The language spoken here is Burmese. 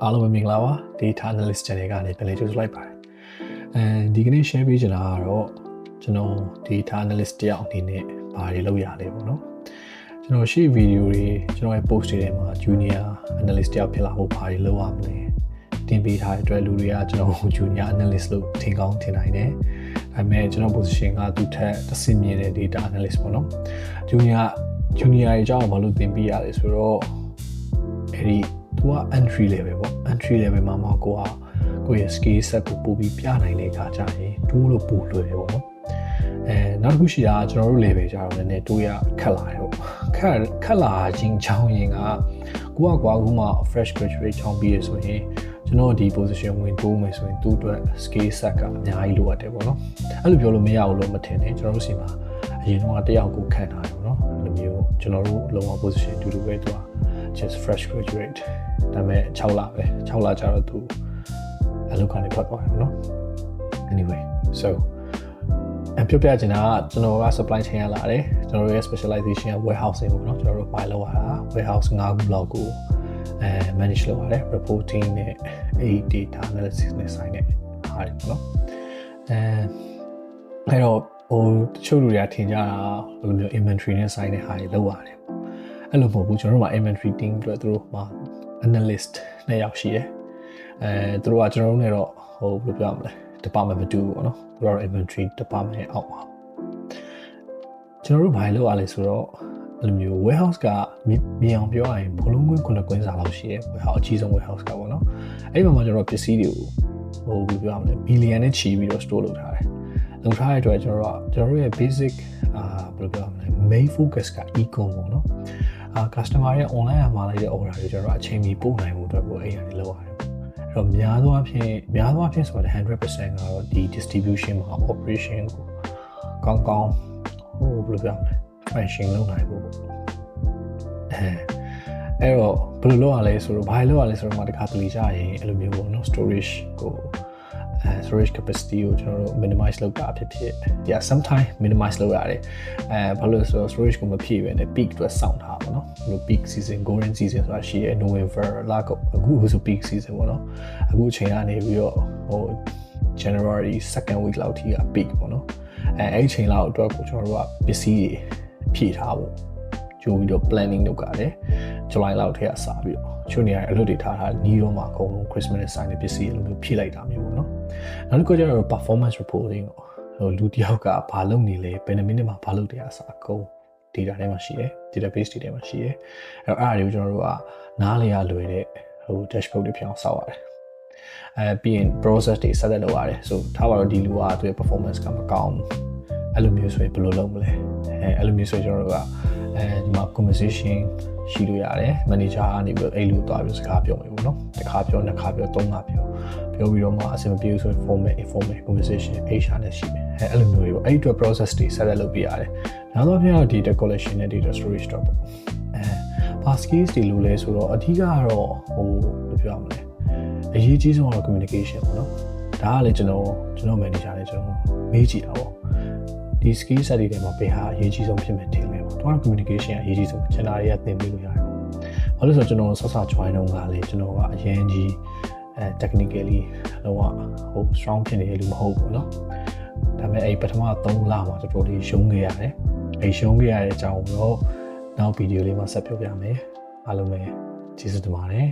အားလုံးပဲမင်္ဂလာပါ Data Analyst Channel ကနေပြန်လည်ကြိုဆိုလိုက်ပါတယ်ဒီကနေ့ share ပေးချင်တာကတော့ကျွန်တော် Data Analyst တယောက်အနေနဲ့ဘာတွေလုပ်ရလဲပေါ့နော်ကျွန်တော်ရှေ့ဗီဒီယိုတွေကျွန်တော်ရဲ့ post တွေထဲမှာ Junior Analyst တယောက်ဖြစ်လာဖို့ဘာတွေလုပ်ရမလဲတင်ပေးထားတဲ့အတွက်လူတွေကကျွန်တော် Junior Analyst လို့ထင်ကောင်းထင်နိုင်တယ်ဒါပေမဲ့ကျွန်တော် position ကသူ့ထက်တစ်ဆင့်မြင့်တဲ့ Data Analyst ပေါ့နော် Junior တွေအကြောင်းဘာလို့သင်ပေးရလဲဆိုတော့အဲ့ဒီသူက entry level ပေါ့ entry level မှာကိုယ့်ရဲ့ skill set ကိုပို့ပြီးပြနိုင်တဲ့အခါကျရင်တိုးလို့ပို့လွယ်တယ်ပေါ့နော်နောက်တစ်ခုရှိတာကျွန်တော်တို့ level ကြတော့လည်းတိုးရခက်လာတယ်ပေါ့ခက်လာခြင်းချောင်းရင်ကအခုမှ fresh graduate ချောင်းပြီးရဆိုရင်ကျွန်တော်ဒီ position ဝင်တိုးမယ်ဆိုရင်သူ့အတွက် skill set ကအများကြီးလိုအပ်တယ်ပေါ့နော်အဲ့လိုပြောလို့မရဘူးလို့မထင်နဲ့ကျွန်တော်တို့စီမှာအရင်တော့တယောက်ကိုခန့်ထားတယ်ပေါ့နော်အဲ့လိုမျိုးကျွန်တော်တို့လုံးဝ position တူတူပဲသူကjust fresh graduate ဒါပေမဲ့6လပဲ6လကြာတော့သူအလုပ်ကနေထွက်သွားတယ်เนาะ anyway so ပြောပြချင်တာကကျွန်တော်က supply chain ရလာတယ်ကျွန်တော်ရဲ့ specialization က warehousing ပေါ့เนาะကျွန်တော်တို့ file လောက်ရတာ warehouse 5ခုလောက်ကိုmanage လုပ်ရတယ် reporting နဲ့ data analysis နဲ့ဆိုင်တဲ့အားတွေပေါ့เนาะအဲ့တော့တချို့လူတွေကထင်ကြတာဘယ်လိုမျိုး inventory နဲ့ဆိုင်တဲ့ဟာတွေလုပ်ရတယ်အဲ့လိုမဟုတ်ဘူးကျွန်တော်တို့မှာ inventory team အတွက်သူတို့မှာ analyst နဲ့ရောက်ရှိတယ်သူတို့ကကျွန်တော်တို့နဲ့တော့ဘယ်လိုပြောရမလဲ department မတူဘူးပေါ့နော်သူတို့ကတော့ inventory department ရဲ့အောက်ပါကျွန်တော်တို့ဘာလုပ်ရလဲဆိုတော့အဲ့လိုမျိုး warehouse ကမြင်အောင်ပြောရရင်ဘလုံးကွင်း9ကွင်းစာလောက်ရှိတယ် warehouse အကြီးဆုံး warehouse ကပေါ့နော်အဲ့ဒီမှာကျွန်တော်ပစ္စည်းတွေကိုဘယ်လိုပြောရမလဲ billion နဲ့ချီပြီးတော့ store လုပ်ထားတယ်လုပ်ထားတဲ့အတွက်ကျွန်တော်တို့ရဲ့ basic ဘယ်လိုပြောရမလဲ main focus က e-com ပေါ့နော်customer ရဲ့ online မှာလိုက်တဲ့ order တွေကျွန်တော်အချိန်မီပို့နိုင်မှုအတွက်ကိုအဲ့ရနေလောက်ရတယ်အဲ့တော့များသောအားဖြင့်ဆိုတော့ 100% ကတော့ဒီ distribution မှာ operation ကိုကောင်းဘယ်လိုပြောမလဲ function လုပ်နိုင်ဖို့ပေါ့အဲ့တော့ဘယ်လိုလုပ်ရလဲဆိုတော့ဘာလုပ်ရလဲဆိုတော့တခါတလေကြရင်အဲ့လိုမျိုးပေါ့နော် storage ကိုstorage capacity ကိုကျွန်တော်တို့ minimize လုပ်တာဖြစ်sometime minimize လုပ်ရတယ်ဘာလို့လဲဆိုတော့ storage ကိုမဖြည့်ဘဲနဲ့ peak အတွက်စောင့်ထားပါတော့ဘယ်လို peak season golden season ဆိုတာရှိရဲ November လကအခုဆို peak season ပေါ့နော်အခုအချိန်ကနေပြီးတော့January second week လောက်ထိက peak ပေါ့နော်အဲ့ဒီအချိန်လောက်အတွက်ကိုကျွန်တော်တို့ကပစ္စည်းတွေဖြည့်ထားဖို့ကြိုပြီးတော့ planning လုပ်ရတယ် July လောက်ထဲကစပြီးတော့ချို့နေရာအလုပ်တွေထားနီးတော့မှအကုန်လုံး Christmas နဲ့ဆိုင်တဲ့ပစ္စည်းလိုမျိုးဖြည့်လိုက်တာမျိုးပေါ့နော်နောက်တစ်ခုကျတော့ performance reporting လူတယောက်ကဘာလုပ်နေလဲဘယ်နှမိနစ်မှာဘာလုပ်တယ်အစားအကုန် data ထဲမှာရှိတယ် database တွေထဲမှာရှိတယ်အဲ့တော့အဲ့ဒါတွေကိုကျွန်တော်တို့ကနားလေရလွယ်တဲ့dashboard တွေဖြစ်အောင်စောက်ရတယ်ပြီးရင် process တွေဆက်လက်လုပ်ရတယ်ဆိုထားပါတော့ဒီလူကသူ့ရဲ့ performance ကမကောင်းဘူးအဲ့လိုမျိုးဆိုရင်ဘယ်လိုလုပ်မလဲအဲ့လိုမျိုးဆိုရင်ကျွန်တော်တို့ကဒီမှာ conversation ရှိလို့ရတယ် manager ကနေပြီးအဲ့လိုသွားပြီးစကားပြောမယ်ပေါ့နော်တစ်ခါပြောနှစ်ခါပြောသုံးခါပြောပြီးတော့မှအဆင်မပြေဘူးဆိုရင် informal conversation HR နဲ့ရှိမယ်အဲ့လိုမျိုးတွေပေါ့အဲ့ဒီအတွက် process တွေဆက်လက်လုပ်ပြရတယ်နောက်တော့ပြန်တော့ data collection နဲ့ data storage တော့ပေါ့ဘာ skills တွေလို့လဲဆိုတော့အဓိကကတော့ဘယ်လိုပြောရမလဲအရေးကြီးဆုံးကတော့ communication ပေါ့နော်ဒါကလည်းကျွန်တော် manager နဲ့ကျွန်တော်မေးကြည့်တာပေါ့ဒီ skill set တွေထဲမှာဘယ်ဟာအရေးကြီးဆုံးဖြစ်မယ်ထင်လဲပေါ့တော့ communication အရေးကြီးဆုံးကျွန်တော်တွေကသင်ပေးလို့ရတယ်ဘာလို့ဆိုတော့ကျွန်တော်ဆော့ join တော့ကလေကျွန်တော်ကအရင်ကြီးtechnically လုံးဝstrong ဖြစ်နေတယ်လို့မဟုတ်ဘူးเนาะဒါပေမဲ့အဲ့ပထမ3လမှာတော်တော်လေးရှုံးခဲ့ရတယ်အဲ့ရှုံးခဲ့ရတဲ့အကြောင်းကိုတော့နောက်ဗီဒီယိုလေးမှာဆက်ပြောပြမယ်အားလုံးပဲကျေးဇူးတင်ပါတယ်